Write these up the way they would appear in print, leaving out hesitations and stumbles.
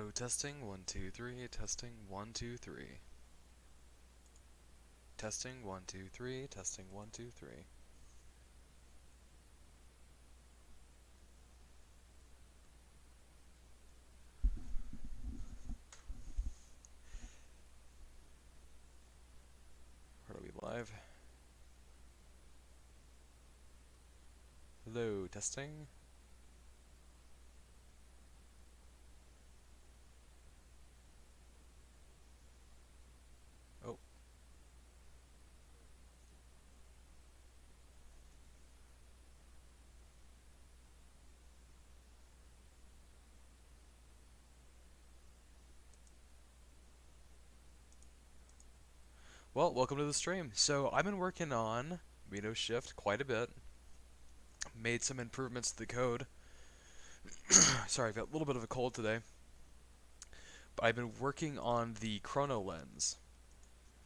Hello, testing, 1, 2, 3, testing, 1, 2, 3. Testing, 1, 2, 3, testing, 1, 2, 3. Are we live? Hello, testing. Oh. Well, welcome to the stream. So, I've been working on Amino Shift quite a bit. Made some improvements to the code. Sorry, I've got a little bit of a cold today. But I've been working on the chrono lens,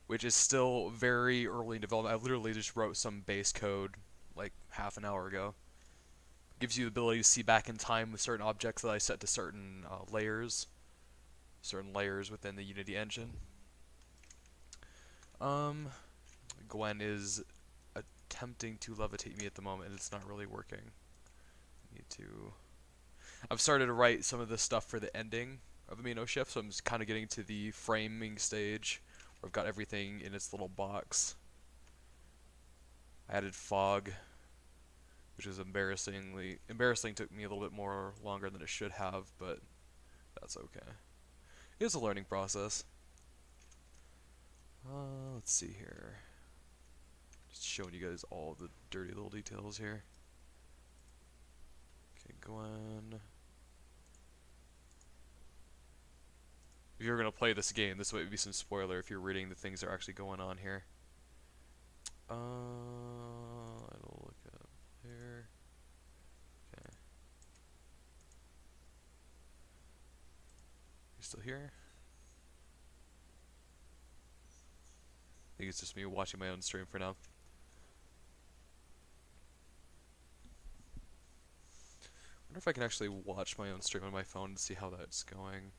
which is still very early in development. I literally just wrote some base code like half an hour ago. Gives you the ability to see back in time with certain objects that I set to certain layers within the Unity engine. Gwen is attempting to levitate me at the moment. It's not really working. I've started to write some of the stuff for the ending of Amino Shift, so I'm just kind of getting to the framing stage where I've got everything in its little box. I added fog, which is embarrassing. Took me a little bit more longer than it should have, but that's okay. It's a learning process. Let's see here. Just showing you guys all the dirty little details here. Okay, Gwen. If you're gonna play this game, this might be some spoiler if you're reading the things that are actually going on here. I'll look up here. Okay. You still here? I think it's just me watching my own stream for now. I wonder if I can actually watch my own stream on my phone and see how that's going.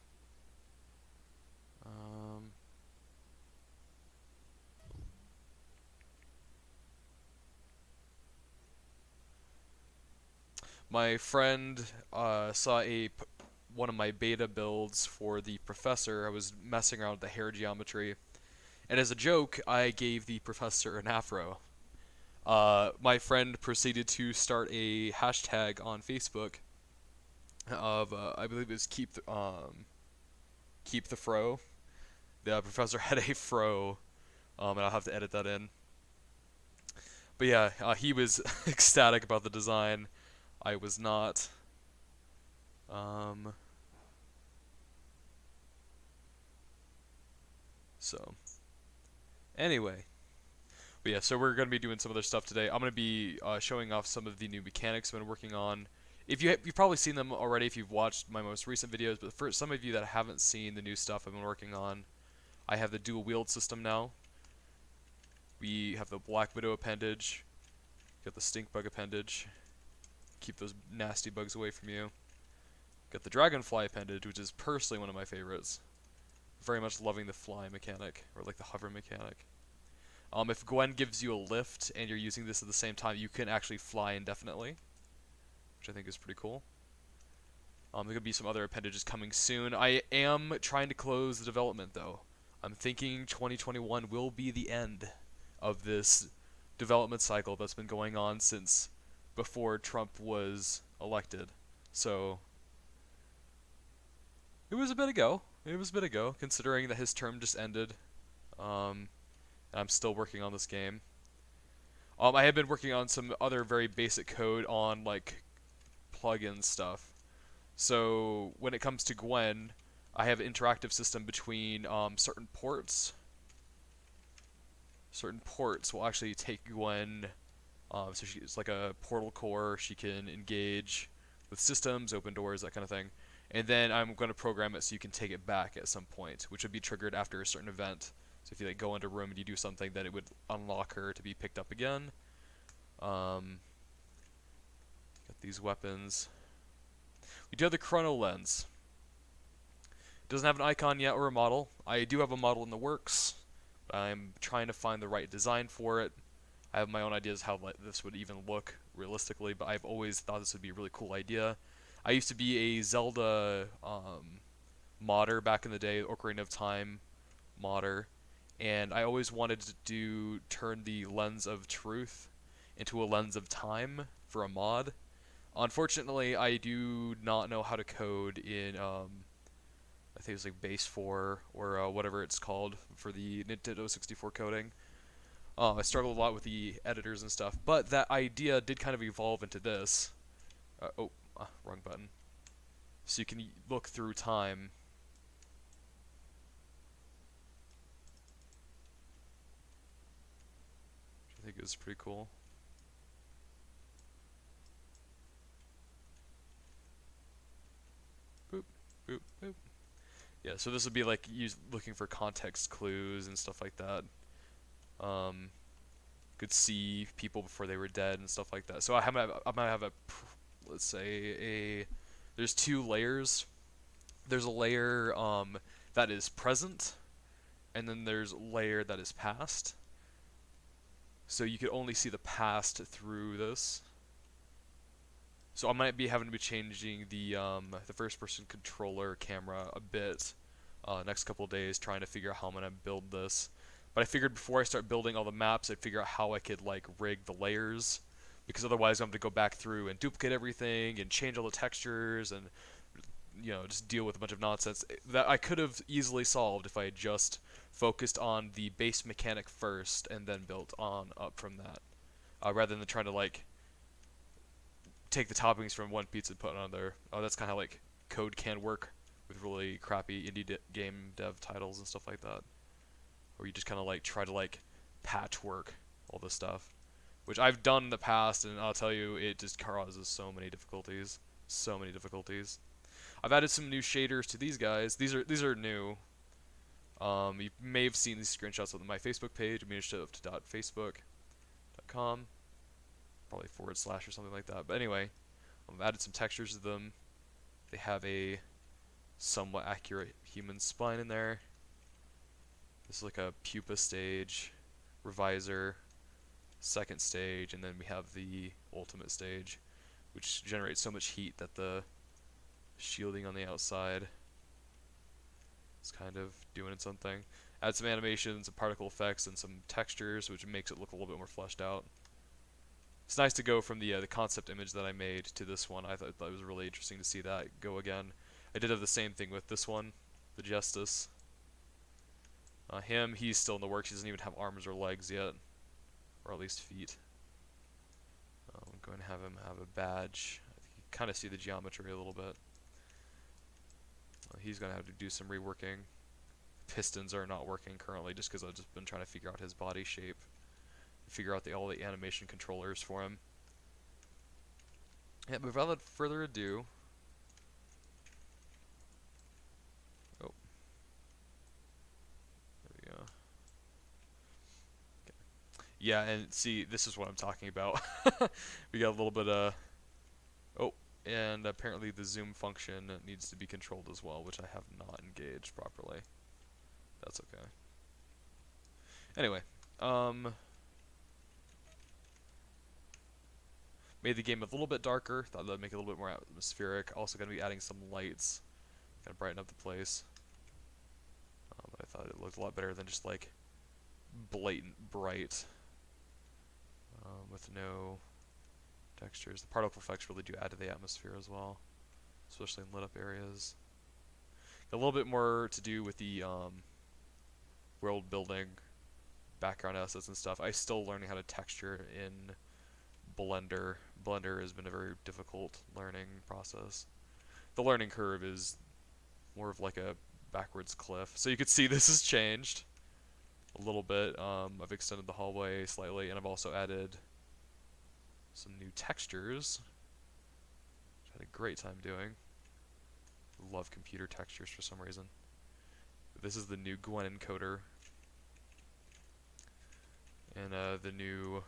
My friend saw one of my beta builds for the professor. I was messing around with the hair geometry, and as a joke, I gave the professor an afro. My friend proceeded to start a hashtag on Facebook of I believe it was keep the fro. The professor had a fro, and I'll have to edit that in. But yeah, he was ecstatic about the design. I was not. So, anyway. But yeah, so we're going to be doing some other stuff today. I'm going to be showing off some of the new mechanics I've been working on. You've probably seen them already if you've watched my most recent videos, but for some of you that haven't seen the new stuff I've been working on, I have the dual wield system now. We have the Black Widow appendage. Got the stink bug appendage. Keep those nasty bugs away from you. Got the dragonfly appendage, which is personally one of my favorites. Very much loving the fly mechanic, or like the hover mechanic. If Gwen gives you a lift and you're using this at the same time, you can actually fly indefinitely, which I think is pretty cool. There could be some other appendages coming soon. I am trying to close the development though. I'm thinking 2021 will be the end of this development cycle that's been going on since before Trump was elected. So it was a bit ago. Considering that his term just ended. And I'm still working on this game. I have been working on some other very basic code on like plugin stuff. So when it comes to Gwen, I have an interactive system between certain ports. Certain ports will actually take Gwen. So it's like a portal core. She can engage with systems, open doors, that kind of thing. And then I'm going to program it so you can take it back at some point, which would be triggered after a certain event. So if you like go into a room and you do something, then it would unlock her to be picked up again. Got these weapons. We do have the chrono lens. Doesn't have an icon yet or a model. I do have a model in the works. I'm trying to find the right design for it. I have my own ideas how this would even look realistically, but I've always thought this would be a really cool idea. I used to be a Zelda modder back in the day, Ocarina of Time modder, and I always wanted to turn the lens of truth into a lens of time for a mod. Unfortunately, I do not know how to code in I think it's like base 4 or whatever it's called for the Nintendo 64 coding. I struggled a lot with the editors and stuff, but that idea did kind of evolve into this. Wrong button. So you can look through time. Which I think is pretty cool. Boop, boop, boop. Yeah, so this would be like looking for context clues and stuff like that. Could see people before they were dead and stuff like that. So I might have a, let's say there's two layers. There's a layer that is present, and then there's a layer that is past. So you could only see the past through this. So I might be having to be changing the first-person controller camera a bit next couple of days, trying to figure out how I'm gonna build this. But I figured before I start building all the maps, I'd figure out how I could like rig the layers, because otherwise I'm going to go back through and duplicate everything and change all the textures and just deal with a bunch of nonsense that I could have easily solved if I had just focused on the base mechanic first and then built on up from that, rather than trying to like take the toppings from one pizza and put it on there. Oh, that's kind of like code can work with really crappy indie game dev titles and stuff like that. Or you just kind of like try to like patchwork all this stuff, which I've done in the past, and I'll tell you, it just causes so many difficulties. So many difficulties. I've added some new shaders to these guys. These are new. You may have seen these screenshots on my Facebook page, aminoshift.facebook.com, probably / or something like that. But anyway, I've added some textures to them. They have a somewhat accurate human spine in there. This is like a pupa stage, revisor, second stage, and then we have the ultimate stage, which generates so much heat that the shielding on the outside is kind of doing its own thing. Add some animations, some particle effects, and some textures, which makes it look a little bit more fleshed out. It's nice to go from the concept image that I made to this one. I thought it was really interesting to see that go again. I did have the same thing with this one, the Justice. He's still in the works. He doesn't even have arms or legs yet, or at least feet. I'm going to have him have a badge. You can kind of see the geometry a little bit. He's going to have to do some reworking. Pistons are not working currently just because I've just been trying to figure out his body shape, figure out all the animation controllers for him. Yeah, but without further ado, yeah, and see, this is what I'm talking about. We got a little bit of... Oh, and apparently the zoom function needs to be controlled as well, which I have not engaged properly. That's okay. Anyway, made the game a little bit darker. Thought that would make it a little bit more atmospheric. Also going to be adding some lights, kind of brighten up the place. But I thought it looked a lot better than just like blatant bright. With no textures. The particle effects really do add to the atmosphere as well, especially in lit up areas. A little bit more to do with the world building, background assets and stuff. I'm still learning how to texture in Blender. Blender has been a very difficult learning process. The learning curve is more of like a backwards cliff. So you can see this has changed a little bit. I've extended the hallway slightly, and I've also added some new textures, which I had a great time doing. Love computer textures for some reason. This is the new Gwen encoder, and the new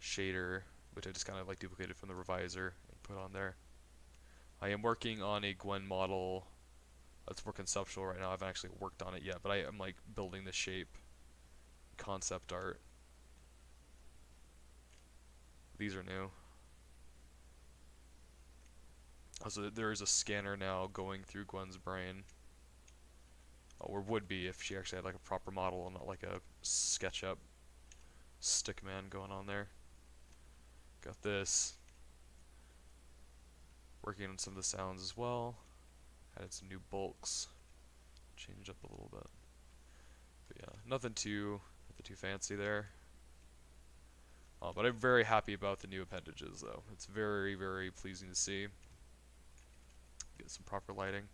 shader, which I just kind of like duplicated from the revisor and put on there. I am working on a Gwen model It's more conceptual right now. I haven't actually worked on it yet, but I am like building the shape, concept art. These are new. Also, there is a scanner now going through Gwen's brain. Or would be if she actually had like a proper model and not like a SketchUp stickman going on there. Got this. Working on some of the sounds as well. Added some new bulks. Changed up a little bit. But yeah, nothing too fancy there. But I'm very happy about the new appendages though. It's very, very pleasing to see. Get some proper lighting.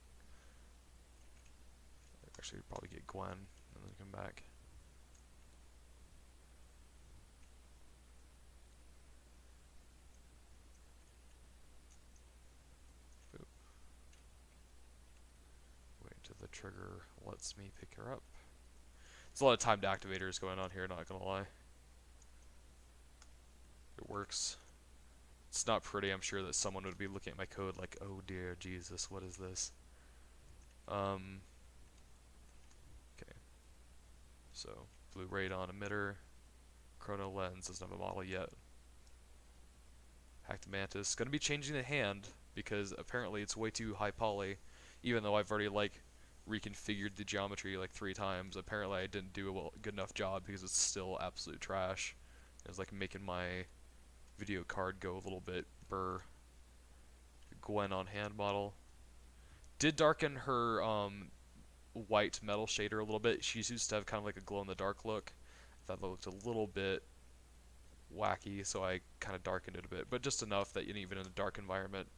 Actually, probably get Gwen and then come back. Boop. Wait until the trigger lets me pick her up. There's a lot of timed activators going on here, not gonna lie. It works. It's not pretty. I'm sure that someone would be looking at my code like, oh dear Jesus, what is this? Okay. So, blue radon emitter. Chrono lens doesn't have a model yet. Hacked mantis. Gonna be changing the hand because apparently it's way too high poly. Even though I've already like reconfigured the geometry like 3 times, apparently I didn't do a good enough job because it's still absolute trash. It's like making my video card go a little bit burr. Gwen on hand model. Did darken her white metal shader a little bit. She used to have kind of like a glow in the dark look. I thought that looked a little bit wacky, so I kind of darkened it a bit, but just enough that even in a dark environment,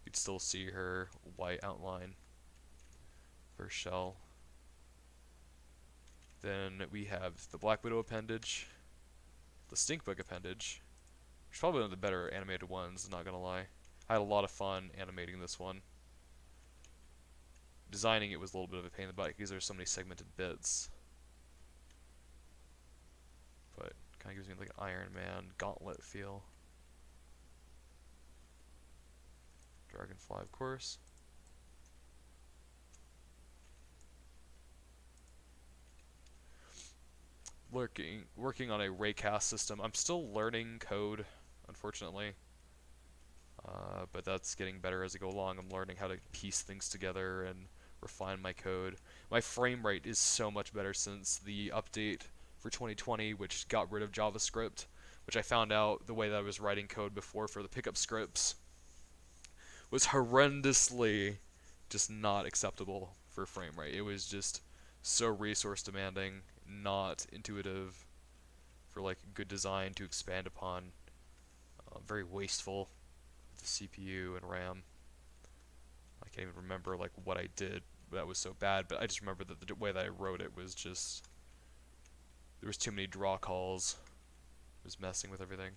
you'd still see her white outline for her shell. Then we have the Black Widow appendage, the Stinkbug appendage, which is probably one of the better animated ones, not gonna lie. I had a lot of fun animating this one. Designing it was a little bit of a pain in the butt because there's so many segmented bits. But kind of gives me like an Iron Man gauntlet feel. Dragonfly, of course. Working on a raycast system. I'm still learning code, unfortunately. But that's getting better as I go along. I'm learning how to piece things together and refine my code. My frame rate is so much better since the update for 2020, which got rid of JavaScript, which I found out the way that I was writing code before for the pickup scripts was horrendously just not acceptable for frame rate. It was just so resource demanding, not intuitive for like good design to expand upon, very wasteful with the CPU and RAM. I can't even remember like what I did that was so bad, but I just remember that the way that I wrote it was just, there was too many draw calls. It was messing with everything.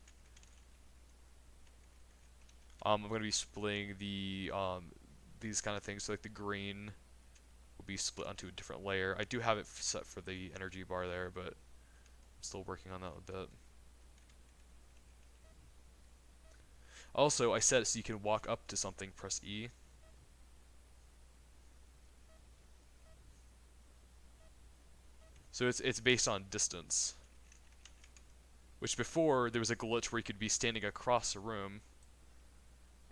I'm going to be splitting the these kind of things, so like the green will be split onto a different layer. I do have it set for the energy bar there, but I'm still working on that a bit. Also, I set it so you can walk up to something, press E. So it's based on distance. Which before, there was a glitch where you could be standing across a room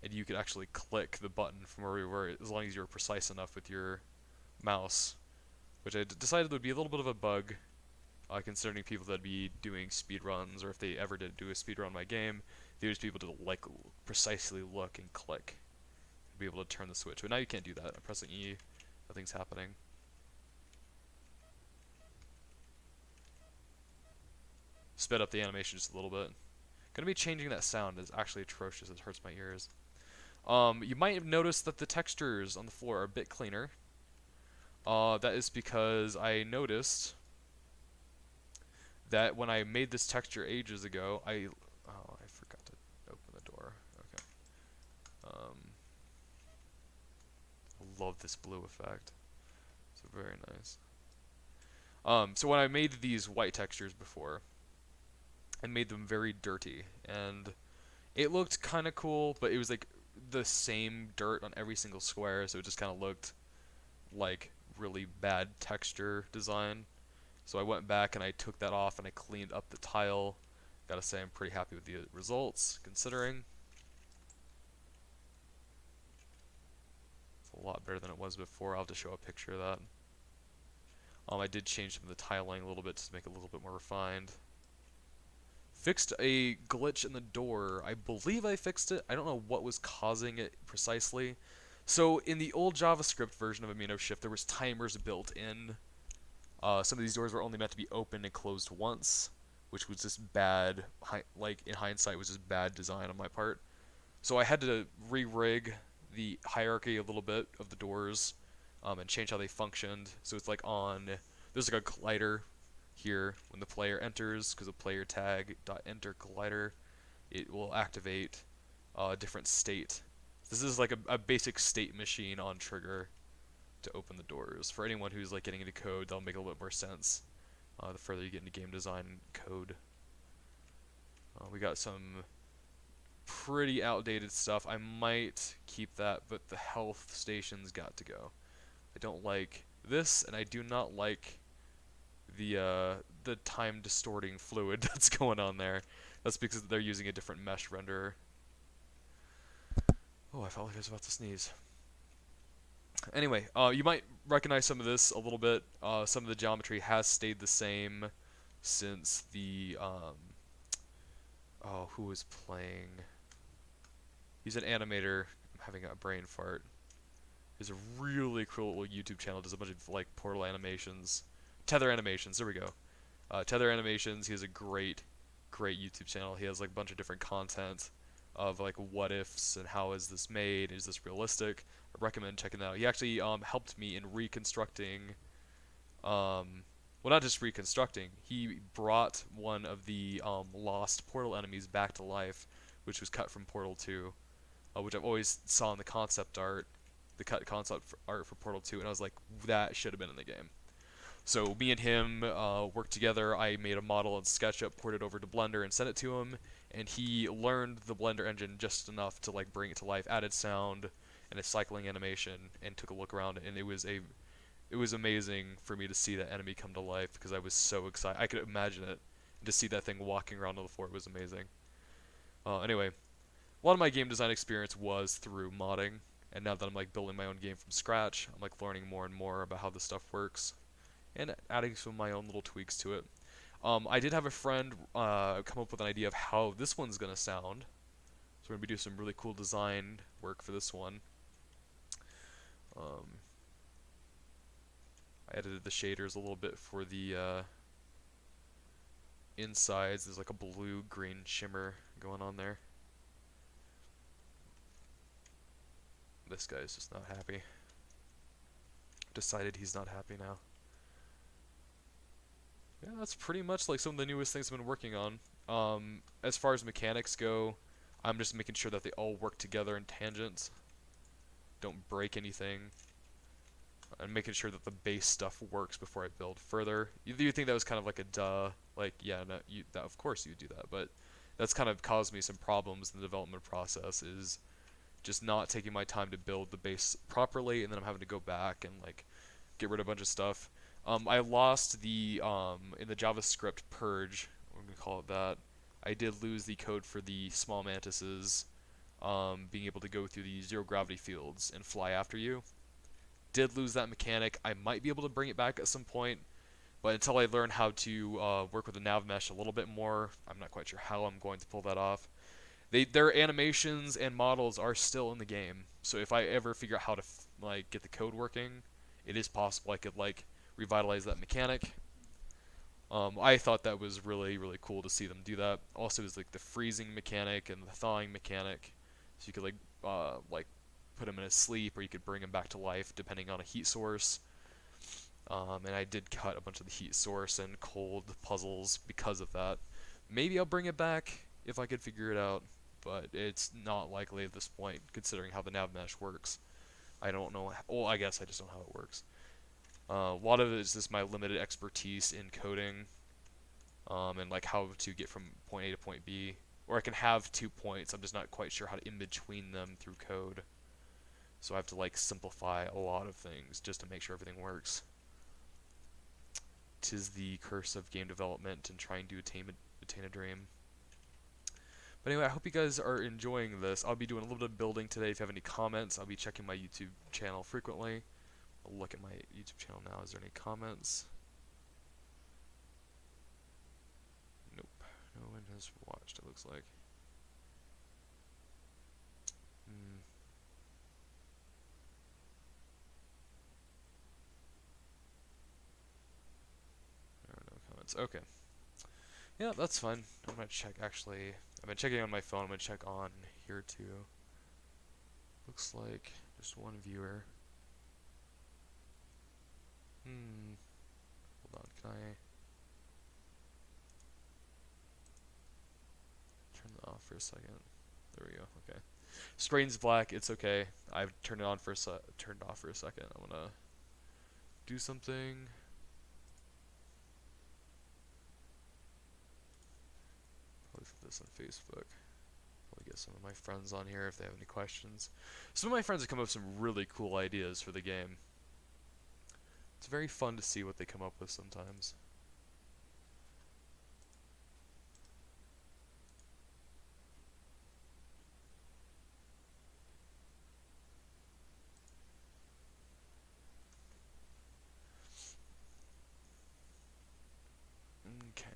and you could actually click the button from where you were, as long as you were precise enough with your mouse. Which I decided would be a little bit of a bug, considering people that'd be doing speedruns, or if they ever did do a speedrun on my game, they would just be able to like precisely look and click, be able to turn the switch. But now you can't do that. I'm pressing E, nothing's happening. Sped up the animation just a little bit. Gonna be changing that sound. It's actually atrocious. It hurts my ears. You might have noticed that the textures on the floor are a bit cleaner. That is because I noticed that when I made this texture ages ago, I forgot to open the door. Okay. I love this blue effect. It's very nice. So when I made these white textures before, I made them very dirty, and it looked kind of cool, but it was like the same dirt on every single square, so it just kind of looked like really bad texture design. So I went back and I took that off and I cleaned up the tile. Gotta say I'm pretty happy with the results, considering it's a lot better than it was before. I'll have to show a picture of that. I did change some of the tiling a little bit to make it a little bit more refined. Fixed a glitch in the door. I believe I fixed it. I don't know what was causing it precisely. So in the old JavaScript version of Amino Shift, there was timers built in. Some of these doors were only meant to be opened and closed once, which was just bad. Like in hindsight, was just bad design on my part. So I had to re-rig the hierarchy a little bit of the doors, and change how they functioned. So it's like there's like a glider here when the player enters, because the player tag .enter glider, it will activate a different state. This is like a basic state machine on trigger to open the doors. For anyone who's like getting into code, that'll make a little bit more sense the further you get into game design code. We got some pretty outdated stuff. I might keep that, but the health station's got to go. I don't like this, and I do not like the time distorting fluid that's going on there. That's because they're using a different mesh renderer. Oh, I felt like I was about to sneeze. Anyway, you might recognize some of this a little bit. Some of the geometry has stayed the same since the oh, who was playing? He's an animator. I'm having a brain fart. He's a really cool little YouTube channel. Does a bunch of like portal animations, tether animations. There we go. Tether animations. He has a great YouTube channel. He has like a bunch of different content of like what ifs and how is this made? Is this realistic? I recommend checking that out. He actually helped me in reconstructing. Well, not just reconstructing. He brought one of the lost Portal enemies back to life, which was cut from Portal 2, which I've always saw in the concept art, the cut concept art for Portal 2, and I was like, that should have been in the game. So me and him worked together. I made a model in SketchUp, ported it over to Blender, and sent it to him. And he learned the Blender engine just enough to like bring it to life, added sound and a cycling animation, and took a look around. And it was amazing for me to see that enemy come to life because I was so excited. I could imagine it. And to see that thing walking around on the floor was amazing. Anyway, a lot of my game design experience was through modding, and now that I'm like building my own game from scratch, I'm like learning more and more about how this stuff works, and adding some of my own little tweaks to it. I did have a friend come up with an idea of how this one's gonna sound, so we're gonna be doing some really cool design work for this one. I edited the shaders a little bit for the insides. There's like a blue-green shimmer going on there. This guy's just not happy. Decided he's not happy now. Yeah, that's pretty much like some of the newest things I've been working on. As far as mechanics go, I'm just making sure that they all work together in tangents, don't break anything, and making sure that the base stuff works before I build further. You think that was kind of like a duh, like yeah, no, that of course you do that, but that's kind of caused me some problems in the development process, is just not taking my time to build the base properly, and then I'm having to go back and like get rid of a bunch of stuff. I lost the in the JavaScript purge, we're gonna call it that. I did lose the code for the small mantises being able to go through the zero gravity fields and fly after you. Did lose that mechanic. I might be able to bring it back at some point, but until I learn how to work with the nav mesh a little bit more, I'm not quite sure how I'm going to pull that off. Their animations and models are still in the game, so if I ever figure out how to like get the code working, it is possible I could like revitalize that mechanic. I thought that was really cool to see them do that. Also, is like the freezing mechanic and the thawing mechanic, so you could like put them in a sleep, or you could bring them back to life depending on a heat source. And I did cut a bunch of the heat source and cold puzzles because of that. Maybe I'll bring it back if I could figure it out, but it's not likely at this point considering how the nav mesh works. I don't know. Well, I guess I just don't know how it works. A lot of it is just my limited expertise in coding, and like how to get from point A to point B. Or I can have 2 points, I'm just not quite sure how to in between them through code. So I have to like simplify a lot of things just to make sure everything works. 'Tis the curse of game development and trying to attain a dream. But anyway, I hope you guys are enjoying this. I'll be doing a little bit of building today. If you have any comments, I'll be checking my YouTube channel frequently. I'll look at my YouTube channel now. Is there any comments? Nope. No one has watched, it looks like. There are no comments. Okay. Yeah, that's fine. I'm gonna check actually. I've been checking on my phone. I'm gonna check on here too. Looks like just one viewer. Hold on, can I turn that off for a second? There we go. Okay. Screen's black. It's okay. I've turned it on for turned off for a second. I'm gonna do something. Probably put this on Facebook. Probably get some of my friends on here if they have any questions. Some of my friends have come up with some really cool ideas for the game. It's very fun to see what they come up with sometimes. Okay.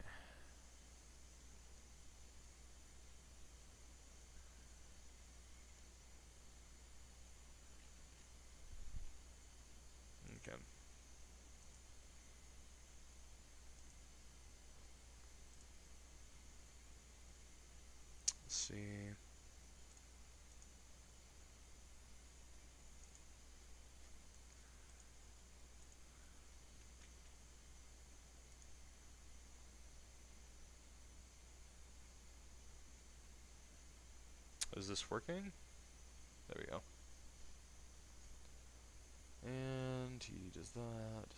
Okay. Let's see. Is this working? There we go. And he does that,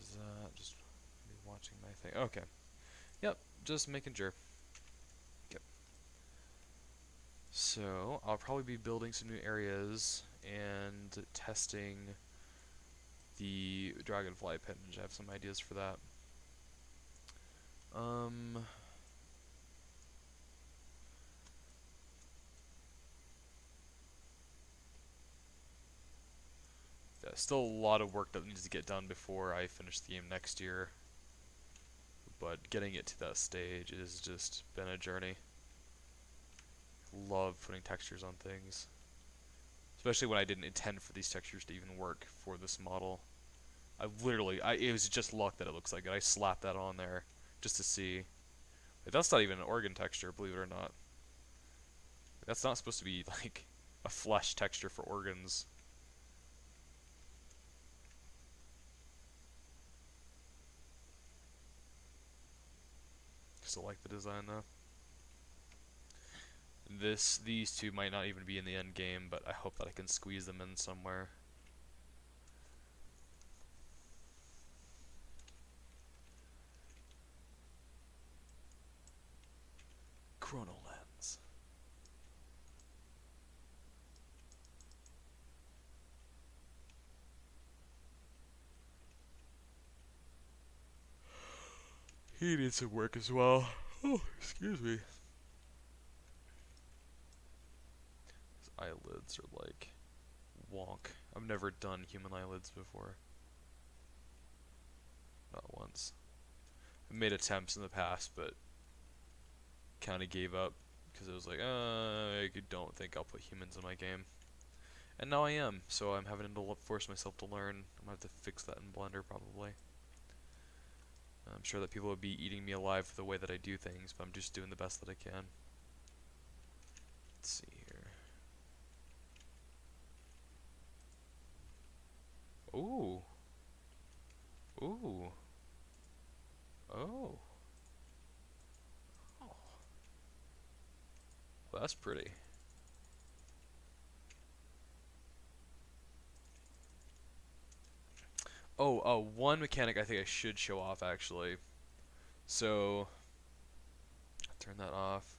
just be watching my thing. Okay. Yep, just making sure. Yep. So, I'll probably be building some new areas and testing the dragonfly appendage. I have some ideas for that. Yeah, still a lot of work that needs to get done before I finish the game next year. But getting it to that stage has just been a journey. Love putting textures on things. Especially when I didn't intend for these textures to even work for this model. It was just luck that it looks like it. I slapped that on there just to see. Like, that's not even an organ texture, believe it or not. That's not supposed to be like a flesh texture for organs. Still like the design though. These two might not even be in the end game, but I hope that I can squeeze them in somewhere. Chrono lens. He needs some work as well. Oh, excuse me. His eyelids are like wonk. I've never done human eyelids before. Not once. I've made attempts in the past, but kind of gave up because it was like, I don't think I'll put humans in my game. And now I am, so I'm having to force myself to learn. I'm gonna have to fix that in Blender probably. I'm sure that people would be eating me alive for the way that I do things, but I'm just doing the best that I can. Let's see here. Ooh. Ooh. Oh. Oh. Well, that's pretty. Oh, one mechanic I think I should show off actually. So, turn that off.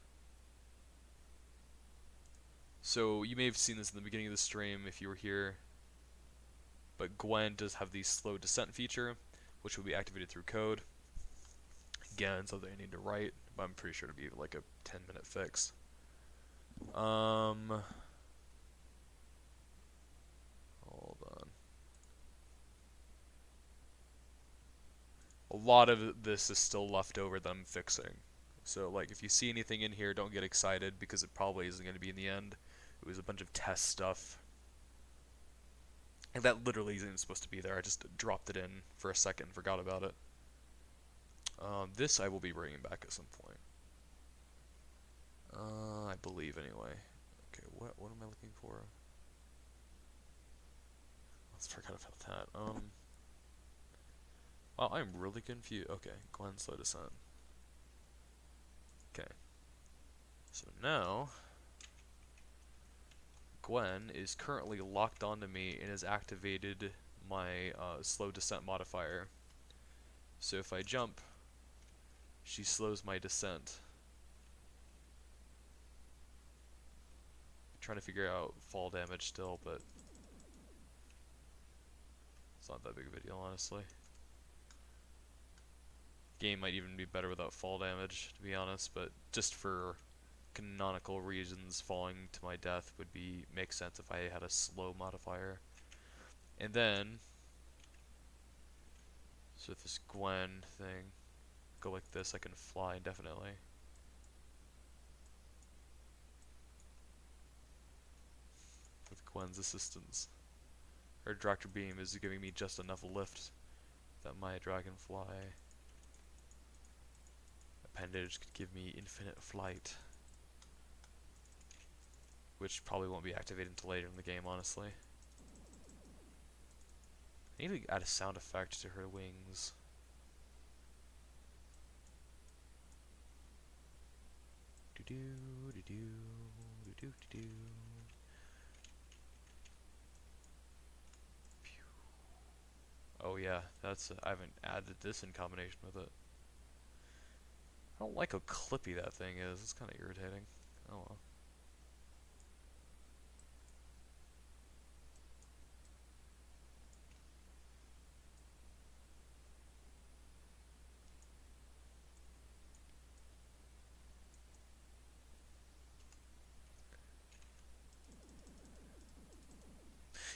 So, you may have seen this in the beginning of the stream if you were here. but Gwen does have the slow descent feature, which will be activated through code. Again, something I need to write, but I'm pretty sure it'll be like a 10-minute fix. Hold on. A lot of this is still left over that I'm fixing. So, like, if you see anything in here, don't get excited, because it probably isn't going to be in the end. It was a bunch of test stuff. And that literally isn't supposed to be there. I just dropped it in for a second and forgot about it. This I will be bringing back at some point. I believe, anyway. Okay, what am I looking for? Let's forget about that. Wow, I'm really confused. Okay, Gwen slow descent. Okay. So now, Gwen is currently locked onto me and has activated my slow descent modifier. So if I jump, she slows my descent. I'm trying to figure out fall damage still, but it's not that big of a deal, honestly. Game might even be better without fall damage, to be honest, but just for canonical reasons, falling to my death would make sense if I had a slow modifier. And then, so with this Gwen thing, go like this, I can fly indefinitely. With Gwen's assistance. Her Director Beam is giving me just enough lift that my Dragonfly appendage could give me infinite flight. Which probably won't be activated until later in the game, honestly. I need to add a sound effect to her wings. Oh yeah, I haven't added this in combination with it. I don't like how clippy that thing is. It's kind of irritating. Oh well.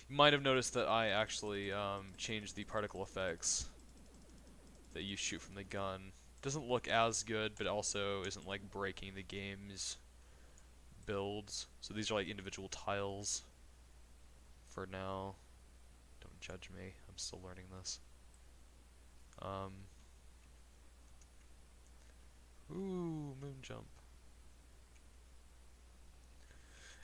You might have noticed that I actually changed the particle effects that you shoot from the gun. Doesn't look as good, but also isn't like breaking the game's builds. So these are like individual tiles for now. Don't judge me, I'm still learning this. Ooh, moon jump.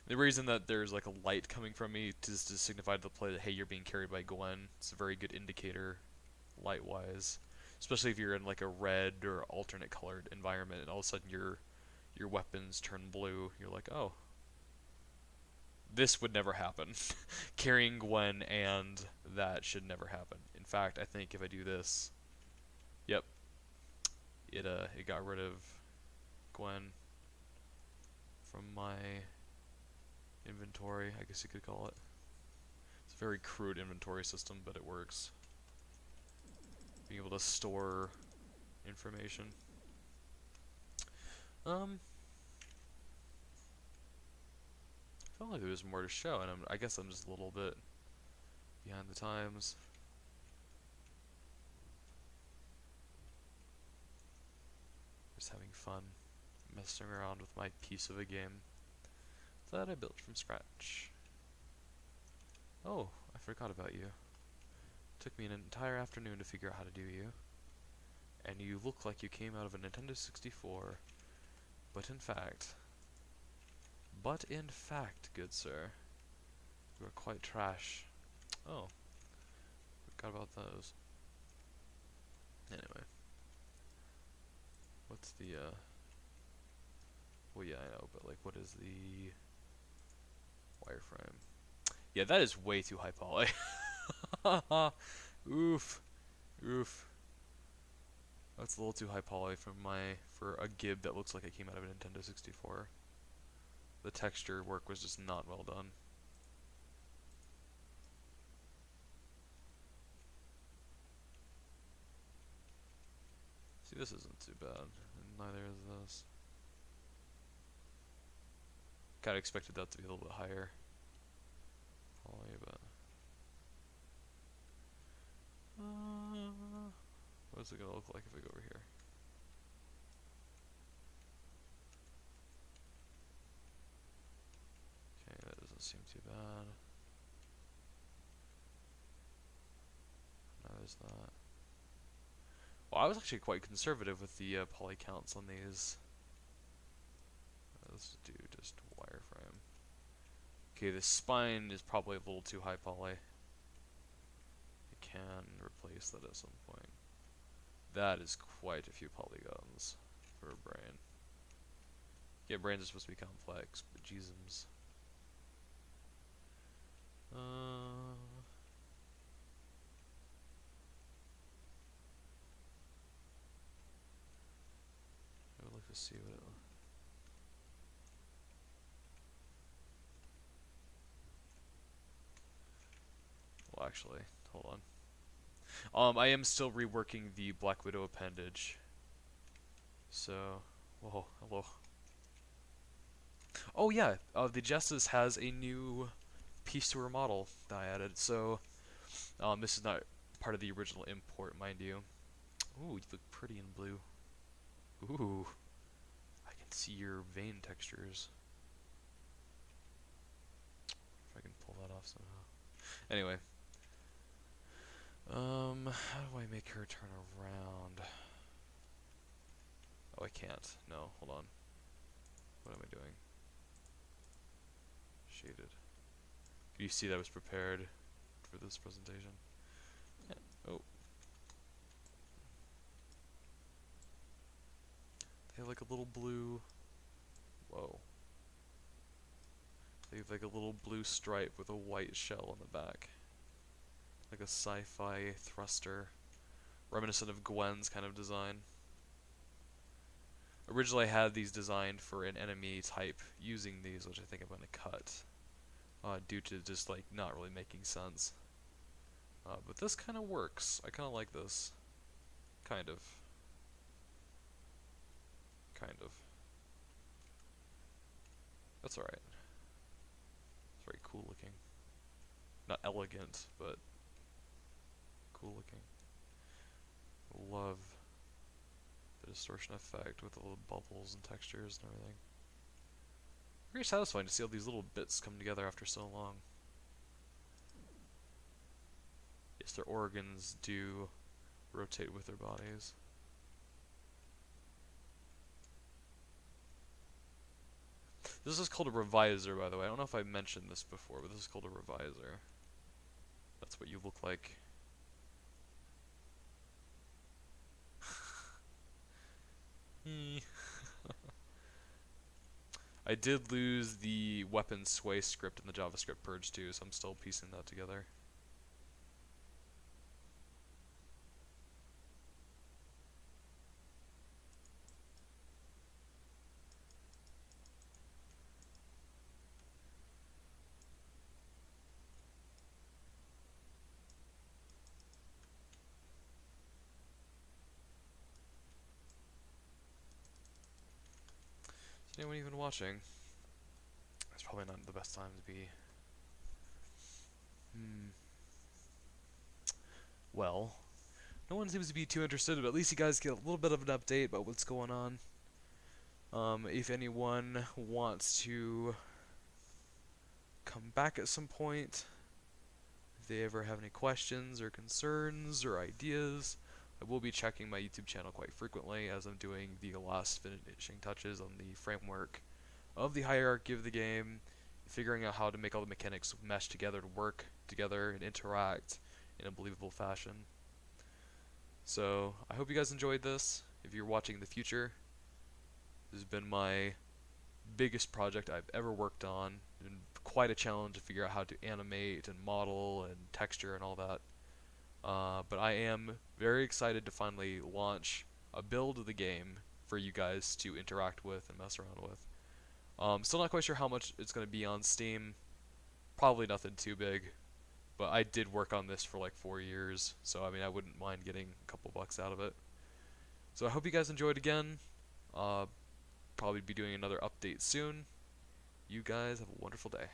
The reason that there's like a light coming from me is to signify to the player that, hey, you're being carried by Gwen. It's a very good indicator, light-wise. Especially if you're in like a red or alternate colored environment and all of a sudden your weapons turn blue. You're like, oh. This would never happen. Carrying Gwen and that should never happen. In fact, I think if I do this, yep, it got rid of Gwen from my inventory, I guess you could call it. It's a very crude inventory system, but it works. Being able to store information. I felt like there was more to show, and I guess I'm just a little bit behind the times. Just having fun, messing around with my piece of a game that I built from scratch. Oh, I forgot about you. It took me an entire afternoon to figure out how to do you. And you look like you came out of a Nintendo 64. But in fact, good sir, you are quite trash. Oh, forgot about those. Anyway. What's the, well, yeah, I know, but, like, what is the wireframe? Yeah, that is way too high poly. Oof. Oof. That's a little too high poly for a gib that looks like it came out of a Nintendo 64. The texture work was just not well done. See, this isn't too bad, and neither is this. Kinda expected that to be a little bit higher. Probably, but... What's it gonna look like if we go over here? Okay, that doesn't seem too bad. No, there's that. Well, I was actually quite conservative with the poly counts on these. Let's do just wireframe. Okay, the spine is probably a little too high poly. I can replace that at some point. That is quite a few polygons for a brain. Yeah, brains are supposed to be complex, but jeezums. I would like to see what it... Well, actually, hold on. I am still reworking the Black Widow appendage. So, whoa, hello. Oh yeah, the Justice has a new piece to her model that I added. So, this is not part of the original import, mind you. Ooh, you look pretty in blue. Ooh, I can see your vein textures. If I can pull that off somehow. Anyway, how do I make her turn around? Oh, I can't. No, hold on. What am I doing? Shaded. Can you see that I was prepared for this presentation? Yeah. Oh. They have like a little blue... Whoa. They have like a little blue stripe with a white shell on the back. Like a sci-fi thruster. Reminiscent of Gwen's kind of design. Originally I had these designed for an enemy type using these, which I think I'm going to cut. Due to just like not really making sense. But this kind of works. I kind of like this. Kind of. Kind of. That's alright. It's very cool looking. Not elegant, but cool looking. Love the distortion effect with the little bubbles and textures and everything. Very satisfying to see all these little bits come together after so long. Yes, their organs do rotate with their bodies. This is called a revisor, by the way. I don't know if I mentioned this before, but this is called a revisor. That's what you look like. I did lose the weapon sway script in the JavaScript purge too, so I'm still piecing that together. Is anyone even watching? It's probably not the best time to be. Well, no one seems to be too interested, but at least you guys get a little bit of an update about what's going on. If anyone wants to come back at some point, if they ever have any questions or concerns or ideas, I will be checking my YouTube channel quite frequently as I'm doing the last finishing touches on the framework of the hierarchy of the game, figuring out how to make all the mechanics mesh together to work together and interact in a believable fashion. So, I hope you guys enjoyed this. If you're watching in the future, this has been my biggest project I've ever worked on, and quite a challenge to figure out how to animate and model and texture and all that. But I am very excited to finally launch a build of the game for you guys to interact with and mess around with. Still not quite sure how much it's going to be on Steam. Probably nothing too big. But I did work on this for like 4 years, so I mean I wouldn't mind getting a couple bucks out of it. So I hope you guys enjoyed again. Uh, Probably be doing another update soon. You guys have a wonderful day.